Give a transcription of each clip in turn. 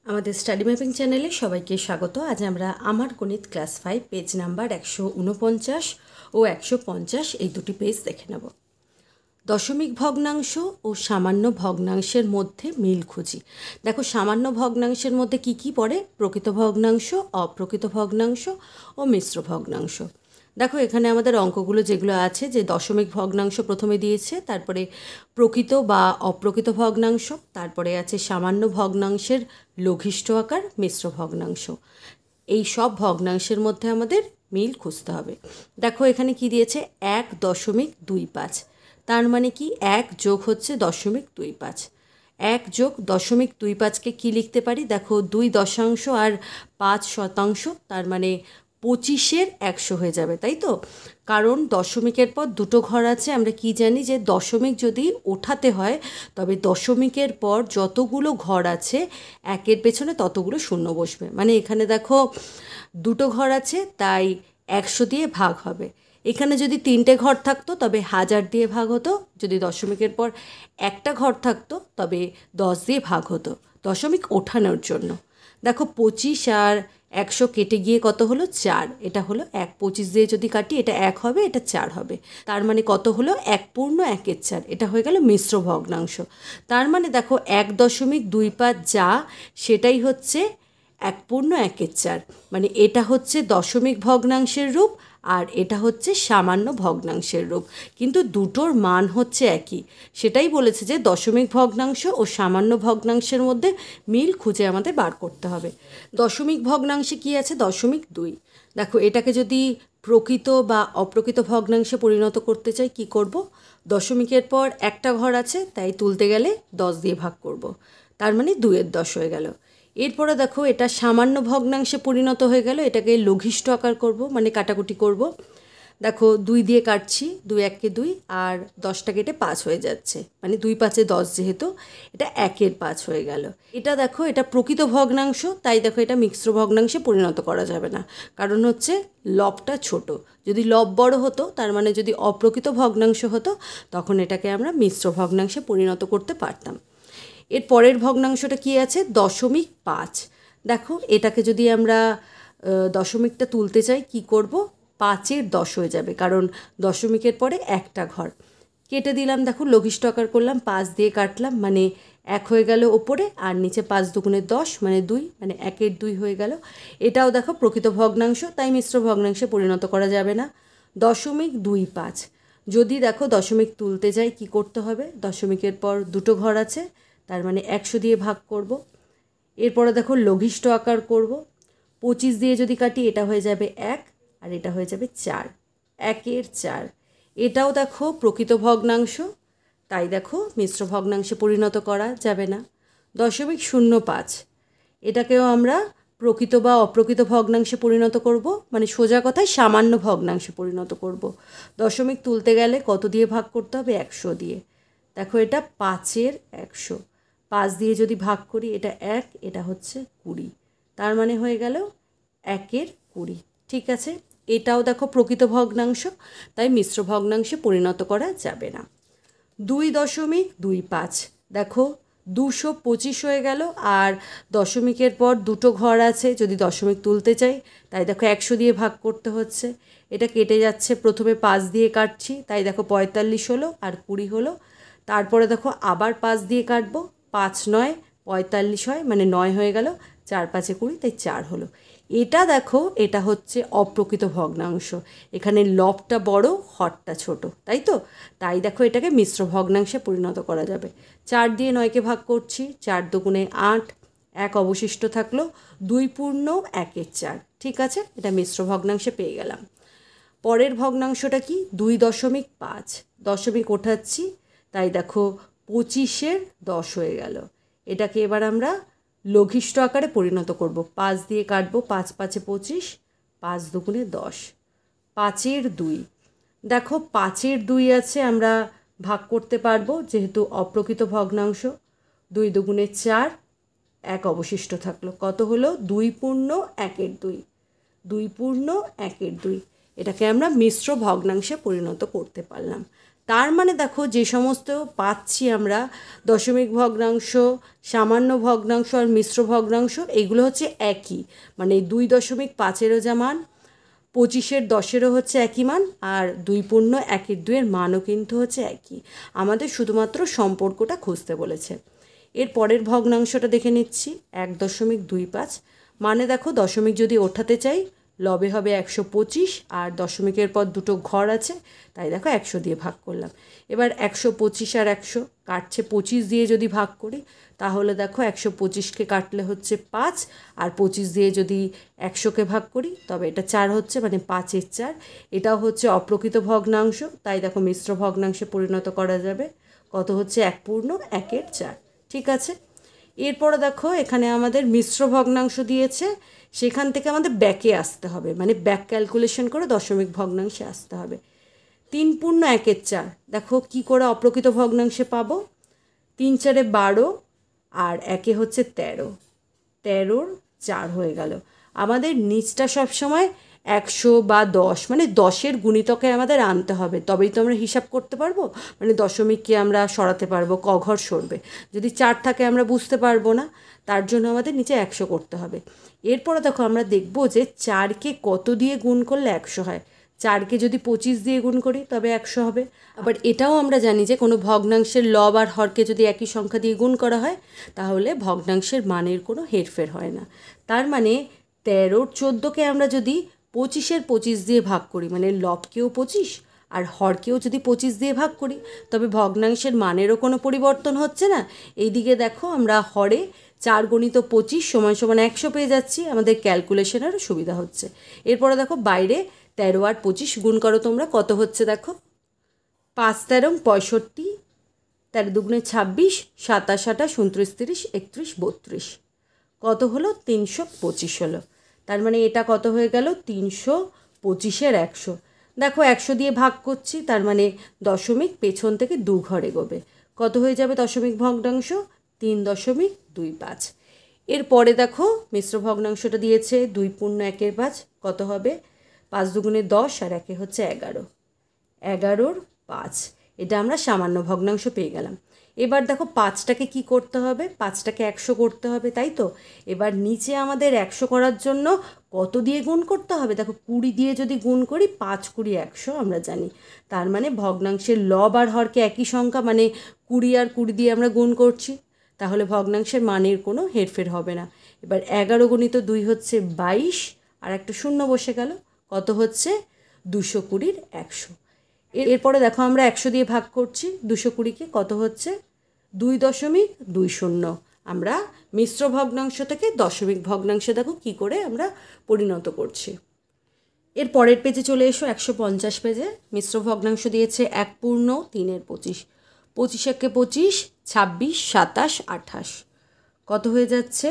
আমাদের study mapping চ্যানেলে সবাইকে স্বাগত। আজ আমরা আমার গণিত ক্লাস 5 পেজ নাম্বার 149 ও 150 এই দুটি পেজ দেখে নেব। দশমিক ভগ্নাংশ ও সামান্য ভগ্নাংশের মধ্যে মিল খুঁজি। দেখো, সামান্য ভগ্নাংশের মধ্যে কি কি পড়ে? প্রকৃত ভগ্নাংশ, অপ্রকৃত ভগ্নাংশ ও মিশ্র ভগ্নাংশ। দেখো, এখানে আমাদের অঙ্কগুলো যেগুলো আছে, যে দশমিক ভগ্নাংশ প্রথমে দিয়েছে, তারপরে প্রকৃত বা অপ্রকৃত ভগ্নাংশ, তারপরে আছে সামান্য ভগ্নাংশের লঘিষ্ঠ আকার, মিশ্র ভগ্নাংশ। এই সব ভগ্নাংশের মধ্যে আমাদের মিল খুঁজতে হবে। দেখো, এখানে কি দিয়েছে? 1.25। তার মানে কি? 1 যোগ হচ্ছে 0.25। 1 যোগ 0.25কে কী লিখতে পারি? দেখো, 2 দশাংশ আর 5 শতাংশ, তার মানে 25-এর 100 হয়ে যাবে, তাই তো? কারণ দশমিকের পর দুটো ঘর আছে। আমরা কি জানি যে দশমিক যদি ওঠাতে হয়, তবে দশমিকের পর যতগুলো ঘর আছে একের পেছনে ততগুলো শূন্য বসবে। মানে এখানে দেখো দুটো ঘর আছে, তাই 100 দিয়ে ভাগ হবে। এখানে যদি 3টে ঘর থাকতো তবে 1000 দিয়ে ভাগ হতো। যদি দশমিকের পর একটা ঘর থাকতো তবে 10 দিয়ে ভাগ হতো, দশমিক ওঠানোর জন্য। দেখো, 25 আর 100 কেটে গিয়ে কত হলো? 4। এটা হলো 1। 25 দিয়ে যদি কাটি, এটা 1 হবে, এটা 4 হবে। তার মানে কত হলো? 1/4। এটা হয়ে গেল মিশ্র ভগ্নাংশ। তার মানে দেখো, 1.25 যা, সেটাই হচ্ছে 1/4। মানে এটা হচ্ছে দশমিক ভগ্নাংশের রূপ, আর এটা হচ্ছে সামান্য ভগ্নাংশের রূপ, কিন্তু দুটোর মান হচ্ছে একই। সেটাই বলেছে যে দশমিক ভগ্নাংশ ও সামান্য ভগ্নাংশের মধ্যে মিল খুঁজে আমাদের বার করতে হবে। দশমিক ভগ্নাংশে কি আছে? 0.2। দেখো, এটাকে যদি প্রকৃত বা অপ্রকৃত ভগ্নাংশে পরিণত করতে চাই, কি করব? দশমিকের পর একটা ঘর আছে, তাই তুলতে গেলে 10 দিয়ে ভাগ করব। তার মানে 2/10 হয়ে গেল। এরপরে দেখো, এটা সামান্য ভগ্নাংশে পরিণত হয়ে গেল। এটাকে লঘিষ্ঠ আকার করব, মানে কাটাকুটি করব। দেখো, 2 দিয়ে কাটছি, 2 1 2, আর 10টা কেটে 5 হয়ে যাচ্ছে, মানে 2 5 10, যেহেতু এটা 1/5 হয়ে গেল। এটা দেখো, এটা প্রকৃত ভগ্নাংশ, তাই দেখো এটা মিশ্র ভগ্নাংশে পরিণত করা যাবে না, কারণ হচ্ছে লবটা ছোট। যদি লব বড় হতো, তার মানে যদি অপ্রকৃত ভগ্নাংশ হতো, তখন এটাকে আমরা মিশ্র ভগ্নাংশে পরিণত করতে পারতাম। এর পরের ভগ্নাংশটা কি আছে? 0.5। দেখো, এটাকে যদি আমরা দশমিকটা তুলতে চাই, কি করব? 5-এর 10 হয়ে যাবে, কারণ দশমিকের পরে একটা ঘর। কেটে দিলাম, দেখো লঘিষ্ঠ আকার করলাম, 5 দিয়ে কাটলাম, মানে 1 হয়ে গেল ওপরে, আর নিচে 5 দুগুণে 10, মানে 2, মানে 1/2 হয়ে গেল। এটাও দেখো প্রকৃত ভগ্নাংশ, তাই মিশ্র ভগ্নাংশে পরিণত করা যাবে না। 0.25। যদি দেখো দশমিক তুলতে যাই, কি করতে হবে? দশমিকের পর দুটো ঘর আছে, তার মানে 100 দিয়ে ভাগ করব। এরপরে দেখো লঘিষ্ঠ আকার করব। 25 দিয়ে যদি কাটি, এটা হয়ে যাবে 1, আর এটা হয়ে যাবে 4। 1/4। এটাও দেখো প্রকৃত ভগ্নাংশ, তাই দেখো মিশ্র ভগ্নাংশে পরিণত করা যাবে না। 0.05। এটাকেও আমরা প্রকৃত বা অপ্রকৃত ভগ্নাংশে পরিণত করব, মানে সোজা কথায় সামান্য ভগ্নাংশে পরিণত করব। দশমিক তুলতে গেলে কত দিয়ে ভাগ করতে হবে? 100 দিয়ে। দেখো, এটা 5/100। 5 দিয়ে যদি ভাগ করি, এটা 1, এটা হচ্ছে 20। তার মানে হয়ে গেল 1/20। ঠিক আছে, এটাও দেখো প্রকৃত ভগ্নাংশ, তাই মিশ্র ভগ্নাংশে পরিণত করা যাবে না। 2.25। দেখো, 225 হয়ে গেল, আর দশমিকের পর দুটো ঘর আছে, যদি দশমিক তুলতে চাই, তাই দেখো 100 দিয়ে ভাগ করতে হচ্ছে। এটা কেটে যাচ্ছে, প্রথমে 5 দিয়ে কাটছি, তাই দেখো 45 হলো, আর 20 হলো। তারপরে দেখো আবার 5 দিয়ে কাটবো, 5 9 45 হয়, মানে 9 হয়ে গেল, 4 5 20, তাই 4 হলো। এটা দেখো, এটা হচ্ছে অপ্রকৃত ভগ্নাংশ। এখানে লবটা বড়, হরটা ছোট, তাই তো? তাই দেখো এটাকে মিশ্র ভগ্নাংশে পরিণত করা যাবে। 4 দিয়ে 9কে ভাগ করছি, 4 দুগুণে 8, 1 অবশিষ্ট থাকলো, 2/1/4। ঠিক আছে, এটা মিশ্র ভগ্নাংশে পেয়ে গেলাম। পরের ভগ্নাংশটা কি? 2.5। দশমিক ওঠাচ্ছি, তাই দেখো 25-এর 10 হয়ে গেল। এটাকে এবার আমরা লঘিষ্ঠ আকারে পরিণত করব। 5 দিয়ে কাটবো, 5 5 25, 5 দুগুণে 10, 5/2। দেখো, 5/2 আছে, আমরা ভাগ করতে পারবো, যেহেতু অপ্রকৃত ভগ্নাংশ। 2 দুগুণে 4, 1 অবশিষ্ট থাকলো, কত হলো? 2/1/2। 2/1/2। এটাকে আমরা মিশ্র ভগ্নাংশে পরিণত করতে পারলাম। তার মানে দেখো যে সমস্ত পাচ্ছি আমরা দশমিক ভগ্নাংশ, সামান্য ভগ্নাংশ আর মিশ্র ভগ্নাংশ, এগুলো হচ্ছে একই, মানে 2.5-এরও যা মান, 25-10-এরও হচ্ছে একই মান, আর 2.1-2-এর মানও কিন্তু হচ্ছে একই। আমাদের শুধুমাত্র সম্পর্কটা খুঁজতে বলেছে। এর পরের ভগ্নাংশটা দেখে নিচ্ছি, 1.25, মানে দেখো দশমিক যদি ওঠাতে চাই লবে হবে 125, আর দশমিকের পর দুটো ঘর আছে, তাই দেখো 100 দিয়ে ভাগ করলাম। এবার 125 আর 100 কাটছে 25 দিয়ে যদি ভাগ করি, তাহলে দেখো 125কে কাটলে হচ্ছে 5, আর 25 দিয়ে যদি 100কে ভাগ করি তবে এটা 4 হচ্ছে, মানে 5-এর 4। এটাও হচ্ছে অপ্রকৃত ভগ্নাংশ, তাই দেখো মিশ্র ভগ্নাংশে পরিণত করা যাবে। কত হচ্ছে 1/1/4, ঠিক আছে। এরপরে দেখো এখানে আমাদের মিশ্র ভগ্নাংশ দিয়েছে, সেখান থেকে আমাদের ব্যাকে আসতে হবে, মানে ব্যাক ক্যালকুলেশন করে দশমিক ভগ্নাংশে আসতে হবে। 3/1/4 দেখো কি করে অপ্রকৃত ভগ্নাংশে পাবো। 3×4 12, আর একে হচ্ছে 13, 13-র 4 হয়ে গেল। আমাদের নিচটা সবসময় 100 বা 10, মানে 10-এর গুণিতকে আমাদের আনতে হবে, তবেই তো আমরা হিসাব করতে পারবো, মানে দশমিককে আমরা সরাতে পারবো, ক ঘর সরবে। যদি 4 থাকে আমরা বুঝতে পারবো না, তার জন্য আমাদের নিচে 100 করতে হবে। এরপরে দেখো আমরা দেখব যে 4কে কত দিয়ে গুণ করলে 100 হয়। 4কে যদি 25 দিয়ে গুণ করি তবে 100 হবে। আবার এটাও আমরা জানি যে কোনো ভগ্নাংশের লব আর হরকে যদি একই সংখ্যা দিয়ে গুণ করা হয় তাহলে ভগ্নাংশের মানের কোনো হেরফের হয় না। তার মানে 13-14কে আমরা যদি 25-25 দিয়ে ভাগ করি, মানে লবকেও 25 আর হরকেও যদি 25 দিয়ে ভাগ করি, তবে ভগ্নাংশের মানেরও কোনো পরিবর্তন হচ্ছে না। এইদিকে দেখো আমরা হরে 4x25 = 100 পেয়ে যাচ্ছি, আমাদের ক্যালকুলেশনেরও সুবিধা হচ্ছে। এরপরে দেখো বাইরে 13 আর 25 গুণ করো তোমরা, কত হচ্ছে দেখো, 5-13 65, 13×2 = 26, 27 28 29 30 31 32, কত হলো 325 হলো। তার মানে এটা কত হয়ে গেল 325-এর 100। দেখো 100 দিয়ে ভাগ করছি, তার মানে দশমিক পেছন থেকে 2 ঘর এগোবে, কত হয়ে যাবে দশমিক ভগ্নাংশ 3.25। এরপরে দেখো মিশ্র ভগ্নাংশটা দিয়েছে 2.1/5, কত হবে 5×2 = 10, আর একে হচ্ছে 11, 11-র 5। এটা আমরা সামান্য ভগ্নাংশ পেয়ে গেলাম। এবার দেখো 5টাকে কি করতে হবে, 5টাকে 100 করতে হবে, তাই তো। এবার নিচে আমাদের 100 করার জন্য কত দিয়ে গুণ করতে হবে, দেখো 20 দিয়ে যদি গুণ করি 5×20 = 100 আমরা জানি। তার মানে ভগ্নাংশের লব আর হরকে একই সংখ্যা, মানে 20 আর 20 দিয়ে আমরা গুণ করছি, তাহলে ভগ্নাংশের মানের কোনো হেরফের হবে না। এবার 11 × 2 হচ্ছে 22, আর একটা শূন্য বসে গেল, কত হচ্ছে 220-র 100। এরপরে দেখো আমরা 100 দিয়ে ভাগ করছি 220-কে, কত হচ্ছে 2.20। আমরা মিশ্র ভগ্নাংশ থেকে দশমিক ভগ্নাংশে দেখো কি করে আমরা পরিণত করছি। এর পরের পেজে চলে এসো, 150 পেজে। মিশ্র ভগ্নাংশ দিয়েছে 1/3-25, 25-একে 25, 26, 27, 28, কত হয়ে যাচ্ছে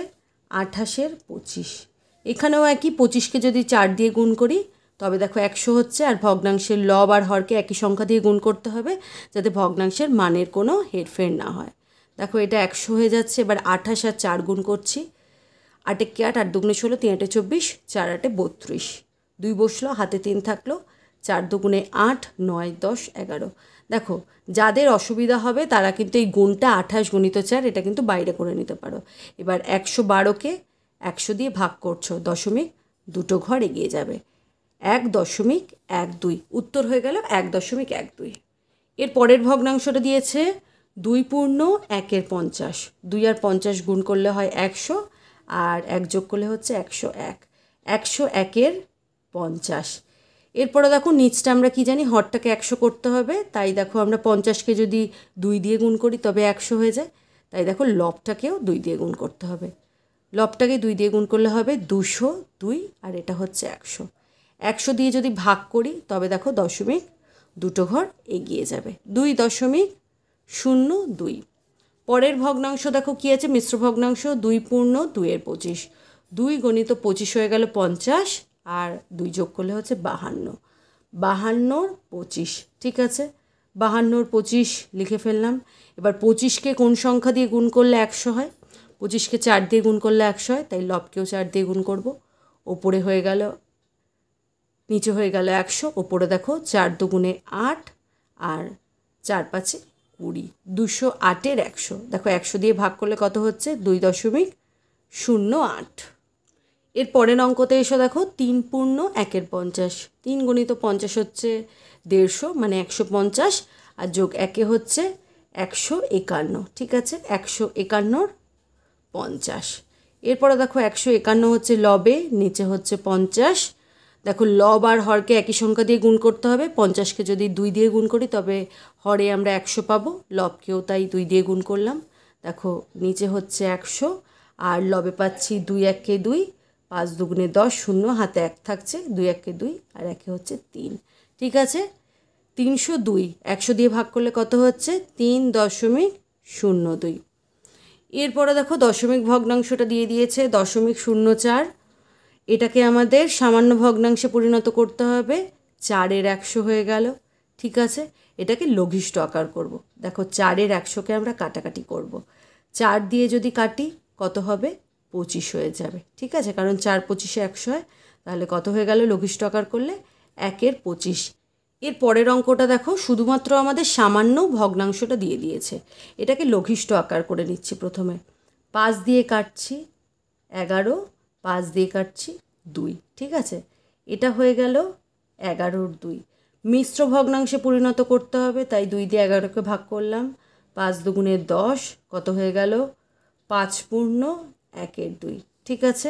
28-এর 25। এখানেও একই, 25কে যদি 4 দিয়ে গুণ করি তবে দেখো 100 হচ্ছে, আর ভগ্নাংশের লব আর হরকে একই সংখ্যা দিয়ে গুণ করতে হবে যাতে ভগ্নাংশের মানের কোনো হেরফের না হয়। দেখো এটা 100 হয়ে যাচ্ছে। এবার 28 আর 4 গুণ করছি, 8-একে 8, 8×2 = 16, 3-8 = 24, 4-8 = 32, 2 বসলো, হাতে 3 থাকলো, 4×2 = 8, 9, 10, 11। দেখো যাদের অসুবিধা হবে তারা কিন্তু এই গুণটা 28×4 এটা কিন্তু বাইরে করে নিতে পারো। এবার 112কে 100 দিয়ে ভাগ করছো, দশমিক দুটো ঘর এগিয়ে যাবে, 1.12, উত্তর হয়ে গেল 1.12। এর পরের ভগ্নাংশটা দিয়েছে 2.1/50, 2 আর 50 গুণ করলে হয় 100, আর 1 যোগ করলে হচ্ছে 101, 101-এর 50। এরপরে দেখো নিচটা আমরা কি জানি, হরটাকে 100 করতে হবে, তাই দেখো আমরা 50কে যদি 2 দিয়ে গুণ করি তবে 100 হয়ে যায়, তাই দেখো লবটাকেও 2 দিয়ে গুণ করতে হবে। লবটাকে 2 দিয়ে গুণ করলে হবে 202, আর এটা হচ্ছে 100। 100 দিয়ে যদি ভাগ করি তবে দেখো দশমিক দুটো ঘর এগিয়ে যাবে, 2.02। পরের ভগ্নাংশ দেখো কি আছে, মিশ্র ভগ্নাংশ 2.2/25, 2 × 25 হয়ে গেল 50, আর 2 যোগ করলে হচ্ছে 52, 52-র 25, ঠিক আছে। 52-র 25 লিখে ফেললাম। এবার 25কে কোন সংখ্যা দিয়ে গুণ করলে 100 হয়, 25কে 4 দিয়ে গুণ করলে 100 হয়, তাই লবকেও 4 দিয়ে গুণ করব। ওপরে হয়ে গেল, নিচে হয়ে গেল 100, ওপরে দেখো 4×2 = 8, আর 4 5 20, 208-এর 100। দেখো 100 দিয়ে ভাগ করলে কত হচ্ছে? 2.08। এর পরের অঙ্কতে এসো, দেখো 3 পূর্ণ 1-এর 50, 3 গুণিত 50 হচ্ছে 150, মানে 150, আর যোগ 1 হচ্ছে 151। ঠিক আছে, 151-র 50। এরপরে দেখো 151 হচ্ছে লবে, নিচে হচ্ছে 50। দেখো লব আর হরকে একই সংখ্যা দিয়ে গুণ করতে হবে। 50কে যদি 2 দিয়ে গুণ করি তবে হরে আমরা 100 পাবো, লবকেও তাই 2 দিয়ে গুণ করলাম। দেখো নিচে হচ্ছে 100, আর লবে পাচ্ছি 2 1-কে 2, 5 2 10, 0 হাতে 1 থাকছে, 2 1-কে 2 আর 1-এ হচ্ছে 3। ঠিক আছে, 302 100 দিয়ে ভাগ করলে কত হচ্ছে? 3.02। এরপরে দেখো দশমিক ভগ্নাংশটা দিয়ে দিয়েছে 0.04। এটাকে আমাদের সামান্য ভগ্নাংশে পরিণত করতে হবে। 4-এর 100 হয়ে গেল। ঠিক আছে, এটাকে লঘিষ্ঠ আকার করব। দেখো 4-এর 100কে আমরা কাটাকাটি করব। 4 দিয়ে যদি কাটি কত হবে? 25 হয়ে যাবে। ঠিক আছে, কারণ 4 25-এ 100 হয়, তাহলে কত হয়ে গেল লঘিষ্ঠ আকার করলে? 1-এর 25। এর পরের অঙ্কটা দেখো শুধুমাত্র আমাদের সামান্য ভগ্নাংশটা দিয়ে দিয়েছে। এটাকে লঘিষ্ঠ আকার করে নিচ্ছি। প্রথমে 5 দিয়ে কাটছি 11, 5 দিয়ে কাটছি 2। ঠিক আছে, এটা হয়ে গেল 11-র 2। মিশ্র ভগ্নাংশে পরিণত করতে হবে, তাই 2 দিয়ে 11কে ভাগ করলাম। 5 2 10, কত হয়ে গেল? 5 পূর্ণ 1-এর 2। ঠিক আছে,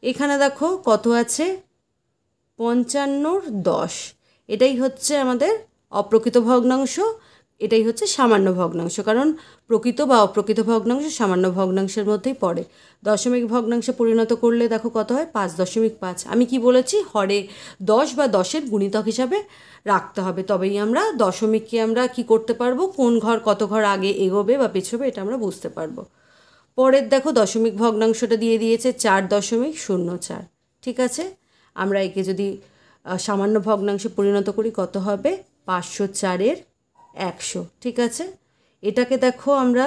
এখানে দেখো কত আছে? 55-র 10। এটাই হচ্ছে আমাদের অপ্রকৃত ভগ্নাংশ, এটাই হচ্ছে সামান্য ভগ্নাংশ, কারণ প্রকৃত বা অপ্রকৃত ভগ্নাংশ সামান্য ভগ্নাংশের মধ্যেই পড়ে। দশমিক ভগ্নাংশে পরিণত করলে দেখো কত হয়? 5.5। আমি কি বলেছি? হরে 10 বা 10-এর গুণিতক হিসাবে রাখতে হবে, তবেই আমরা দশমিককে আমরা কি করতে পারবো, কোন ঘর কত ঘর আগে এগোবে বা পেছোবে এটা আমরা বুঝতে পারবো। পরের দেখো দশমিক ভগ্নাংশটা দিয়ে দিয়েছে 4.04। ঠিক আছে, আমরা একে যদি সামান্য ভগ্নাংশে পরিণত করি কত হবে? 504-এর 100। ঠিক আছে, এটাকে দেখো আমরা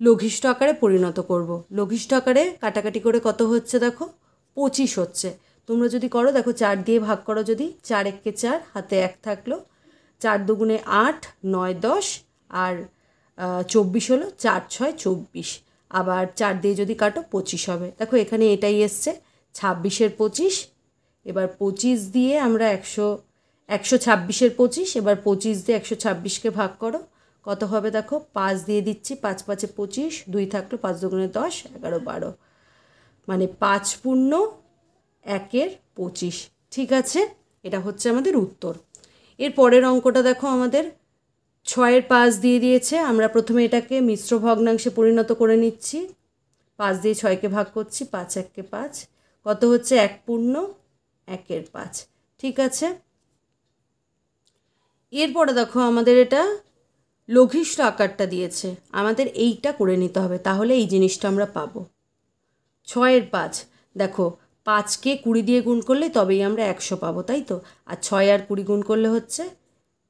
লঘিষ্ঠ আকারে পরিণত করব। লঘিষ্ঠ আকারে কাটাকাটি করে কত হচ্ছে? দেখো 25 হচ্ছে। তোমরা যদি করো, দেখো 4 দিয়ে ভাগ করো, যদি 4 1-কে 4 হাতে 1 থাকলো, 4 2 8, 9 10 আর 24 হলো, 4 6 24। আবার 4 দিয়ে যদি কাটো 25 হবে। দেখো এখানে এটাই এসছে 26-এর 25। এবার 25 দিয়ে আমরা 126-এর 25, এবার 25 দিয়ে 126-কে ভাগ করো, কত হবে? দেখো 5 দিয়ে দিচ্ছি, 5 5-এ 25, 2 থাকলো, 5 2 10, 11 12, মানে 5 পূর্ণ 1-এর 25। ঠিক আছে, এটা হচ্ছে আমাদের উত্তর। এর পরের অঙ্কটা দেখো আমাদের 6-এর 5 দিয়ে দিয়েছে। আমরা প্রথমে এটাকে মিশ্র ভগ্নাংশে পরিণত করে নিচ্ছি। 5 দিয়ে 6-কে ভাগ করছি, 5 1-কে 5, কত হচ্ছে? 1 পূর্ণ 1-এর 5। ঠিক আছে, এরপরে দেখো আমাদের এটা লঘিষ্ঠ আকারটা দিয়েছে, আমাদের এইটা করে নিতে হবে, তাহলে এই জিনিসটা আমরা পাবো। 6-এর 5, দেখো 5-কে 20 দিয়ে গুণ করলে তবেই আমরা 100 পাবো, তাই তো? আর 6 আর 20 গুণ করলে হচ্ছে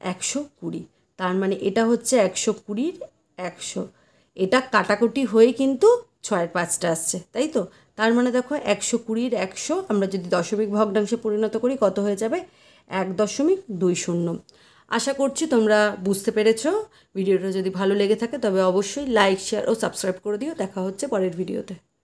120, তার মানে এটা হচ্ছে 120-র 100। এটা কাটাকুটি হয়ে কিন্তু 6-এর 5টা আসছে, তাই তো? তার মানে দেখো 120-র 100 আমরা যদি দশমিক ভগ্নাংশে পরিণত করি কত হয়ে যাবে? 1.20। আশা করছি তোমরা বুঝতে পেরেছো। ভিডিওটা যদি ভালো লেগে থাকে তবে অবশ্যই লাইক শেয়ার ও সাবস্ক্রাইব করে দিও। দেখা হচ্ছে পরের ভিডিওতে।